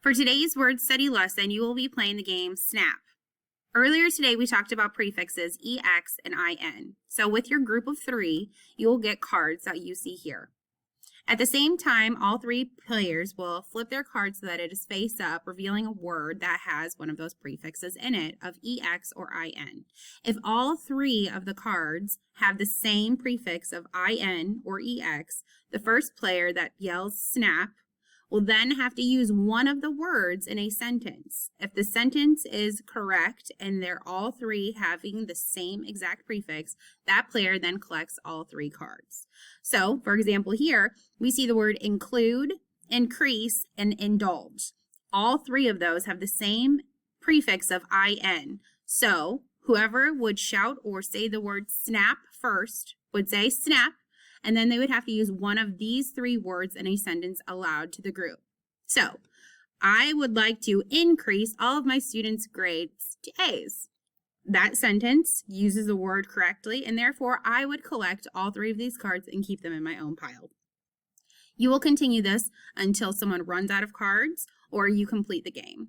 For today's word study lesson, you will be playing the game Snap. Earlier today, we talked about prefixes EX and IN. So with your group of 3, you will get cards that you see here. At the same time, all 3 players will flip their cards so that it is face up, revealing a word that has one of those prefixes in it of EX or IN. If all 3 of the cards have the same prefix of IN or EX, the first player that yells snap will then have to use one of the words in a sentence. If the sentence is correct and they're all 3 having the same exact prefix, that player then collects all 3 cards. So, for example here, we see the word include, increase, and indulge. All 3 of those have the same prefix of IN. So, whoever would shout or say the word snap first would say snap, and then they would have to use one of these 3 words in a sentence aloud to the group. So, I would like to increase all of my students' grades to A's. That sentence uses the word correctly, and therefore I would collect all 3 of these cards and keep them in my own pile. You will continue this until someone runs out of cards or you complete the game.